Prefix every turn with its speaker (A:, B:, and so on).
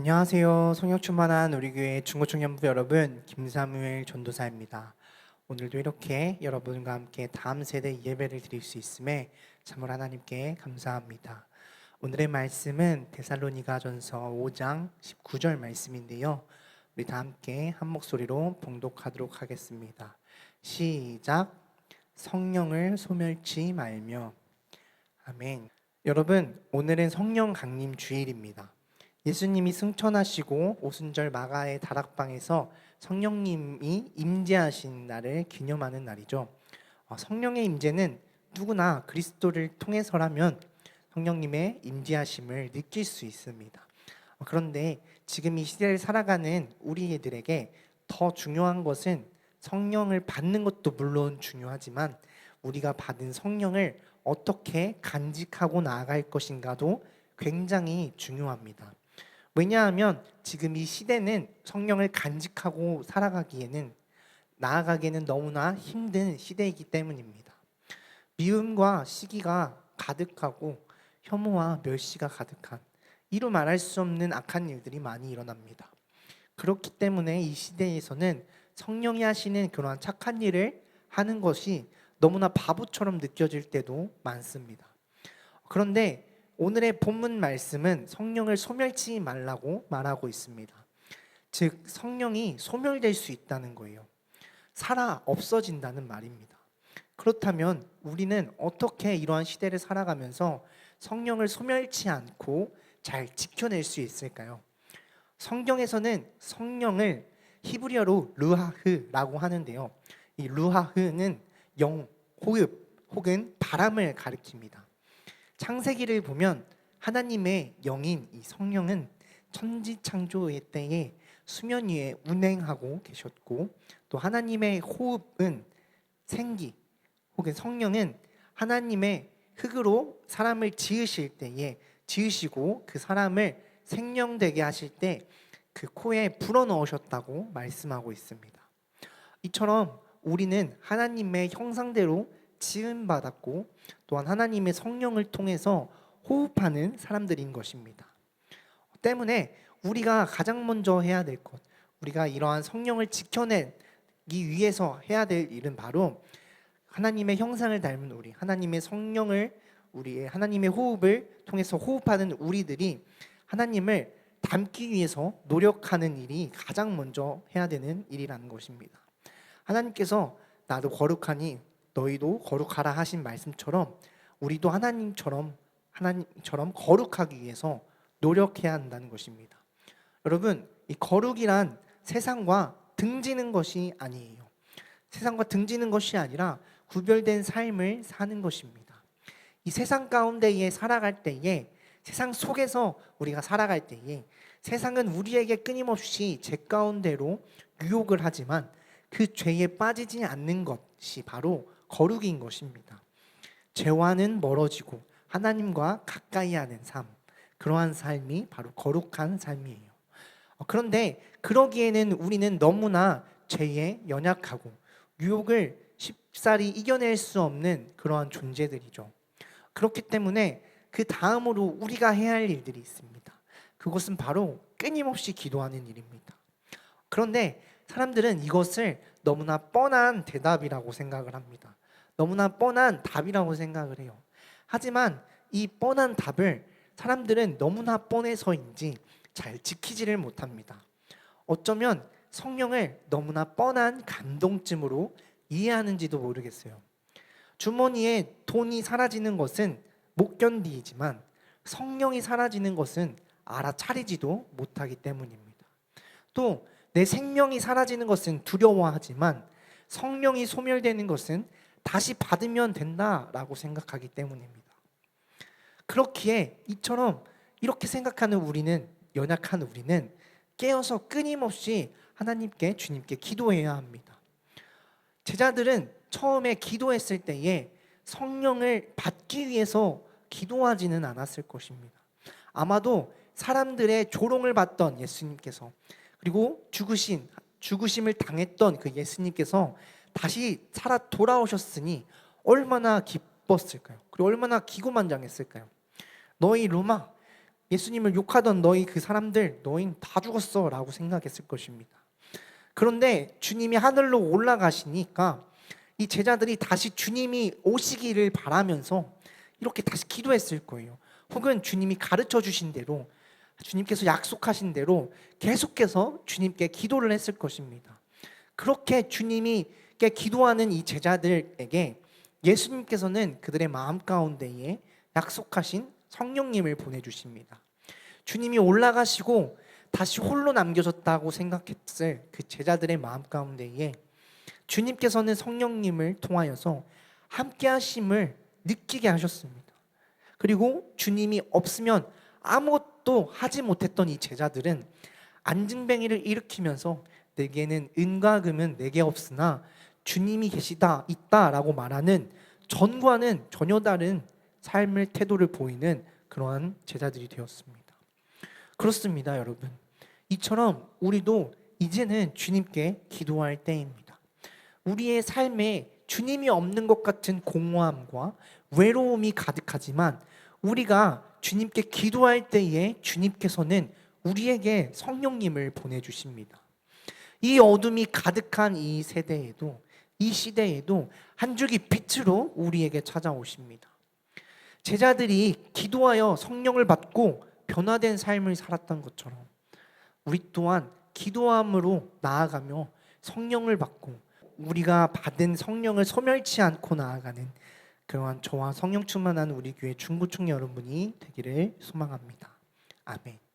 A: 안녕하세요. 성령 충만한 우리 교회 중고청년부 여러분, 김사무엘 전도사입니다. 오늘도 이렇게 여러분과 함께 다음 세대 예배를 드릴 수 있음에 참으로 하나님께 감사합니다. 오늘의 말씀은 데살로니가전서 5장 19절 말씀인데요. 우리 다 함께 한 목소리로 봉독하도록 하겠습니다. 시작. 성령을 소멸치 말며. 아멘. 여러분, 오늘은 성령 강림 주일입니다. 예수님이 승천하시고 오순절 마가의 다락방에서 성령님이 임재하신 날을 기념하는 날이죠. 성령의 임재는 누구나 그리스도를 통해서라면 성령님의 임재하심을 느낄 수 있습니다. 그런데 지금 이 시대를 살아가는 우리들에게 더 중요한 것은 성령을 받는 것도 물론 중요하지만 우리가 받은 성령을 어떻게 간직하고 나아갈 것인가도 굉장히 중요합니다. 왜냐하면 지금 이 시대는 성령을 간직하고 나아가기에는 너무나 힘든 시대이기 때문입니다. 미움과 시기가 가득하고 혐오와 멸시가 가득한 이루 말할 수 없는 악한 일들이 많이 일어납니다. 그렇기 때문에 이 시대에서는 성령이 하시는 그러한 착한 일을 하는 것이 너무나 바보처럼 느껴질 때도 많습니다. 그런데 오늘의 본문 말씀은 성령을 소멸치 말라고 말하고 있습니다. 즉 성령이 소멸될 수 있다는 거예요. 없어진다는 말입니다. 그렇다면 우리는 어떻게 이러한 시대를 살아가면서 성령을 소멸치 않고 잘 지켜낼 수 있을까요? 성경에서는 성령을 히브리어로 르하흐라고 하는데요. 이 르하흐는 영, 호흡 혹은 바람을 가리킵니다. 창세기를 보면 하나님의 영인 이 성령은 천지창조의 때에 수면 위에 운행하고 계셨고, 또 하나님의 호흡은 생기 혹은 성령은 하나님의 흙으로 사람을 지으시고 그 사람을 생명되게 하실 때 그 코에 불어넣으셨다고 말씀하고 있습니다. 이처럼 우리는 하나님의 형상대로 지음받았고 또한 하나님의 성령을 통해서 호흡하는 사람들인 것입니다. 때문에 우리가 가장 먼저 해야 될 것, 우리가 이러한 성령을 지켜내기 위해서 해야 될 일은 바로 하나님의 형상을 닮은 우리, 하나님의 호흡을 통해서 호흡하는 우리들이 하나님을 닮기 위해서 노력하는 일이 가장 먼저 해야 되는 일이라는 것입니다. 하나님께서 나도 거룩하니 너희도 거룩하라 하신 말씀처럼 우리도 하나님처럼 거룩하기 위해서 노력해야 한다는 것입니다. 여러분, 이 거룩이란 세상과 등지는 것이 아니에요. 세상과 등지는 것이 아니라 구별된 삶을 사는 것입니다. 이 세상 가운데에 살아갈 때에, 세상 속에서 우리가 살아갈 때에 세상은 우리에게 끊임없이 죄 가운데로 유혹을 하지만 그 죄에 빠지지 않는 것이 바로 거룩인 것입니다. 죄와는 멀어지고 하나님과 가까이 하는 삶, 그러한 삶이 바로 거룩한 삶이에요. 그런데 그러기에는 우리는 너무나 죄에 연약하고 유혹을 쉽사리 이겨낼 수 없는 그러한 존재들이죠. 그렇기 때문에 그 다음으로 우리가 해야 할 일들이 있습니다. 그것은 바로 끊임없이 기도하는 일입니다. 그런데 사람들은 이것을 너무나 뻔한 대답이라고 생각을 합니다. 너무나 뻔한 답이라고 생각을 해요. 하지만 이 뻔한 답을 사람들은 너무나 뻔해서인지 잘 지키지를 못합니다. 어쩌면 성령을 너무나 뻔한 감동쯤으로 이해하는지도 모르겠어요. 주머니에 돈이 사라지는 것은 못 견디지만 성령이 사라지는 것은 알아차리지도 못하기 때문입니다. 또 내 생명이 사라지는 것은 두려워하지만 성령이 소멸되는 것은 다시 받으면 된다라고 생각하기 때문입니다. 그렇기에 이처럼 이렇게 생각하는 연약한 우리는 깨어서 끊임없이 주님께 기도해야 합니다. 제자들은 처음에 기도했을 때에 성령을 받기 위해서 기도하지는 않았을 것입니다. 아마도 사람들의 조롱을 받던 예수님께서, 그리고 죽으심을 당했던 그 예수님께서 다시 살아 돌아오셨으니 얼마나 기뻤을까요? 그리고 얼마나 기고만장했을까요? 너희 로마, 예수님을 욕하던 너희 그 사람들, 너희는 다 죽었어 라고 생각했을 것입니다. 그런데 주님이 하늘로 올라가시니까 이 제자들이 다시 주님이 오시기를 바라면서 이렇게 다시 기도했을 거예요. 혹은 주님이 가르쳐 주신 대로, 주님께서 약속하신 대로 계속해서 주님께 기도를 했을 것입니다. 그렇게 주님께 기도하는 이 제자들에게 예수님께서는 그들의 마음 가운데에 약속하신 성령님을 보내주십니다. 주님이 올라가시고 다시 홀로 남겨졌다고 생각했을 그 제자들의 마음 가운데에 주님께서는 성령님을 통하여서 함께 하심을 느끼게 하셨습니다. 그리고 주님이 없으면 아무것도 하지 못했던 이 제자들은 안증뱅이를 일으키면서 내게는 은과 금은 내게 없으나 주님이 있다라고 말하는 전과는 전혀 다른 삶의 태도를 보이는 그러한 제자들이 되었습니다. 그렇습니다, 여러분. 이처럼 우리도 이제는 주님께 기도할 때입니다. 우리의 삶에 주님이 없는 것 같은 공허함과 외로움이 가득하지만 우리가 주님께 기도할 때에 주님께서는 우리에게 성령님을 보내주십니다. 이 어둠이 가득한 이 세대에도, 이 시대에도 한 줄기 빛으로 우리에게 찾아오십니다. 제자들이 기도하여 성령을 받고 변화된 삶을 살았던 것처럼 우리 또한 기도함으로 나아가며 성령을 받고 우리가 받은 성령을 소멸치 않고 나아가는 그러한 저와 성령 충만한 우리 교회 중고층 여러분이 되기를 소망합니다. 아멘.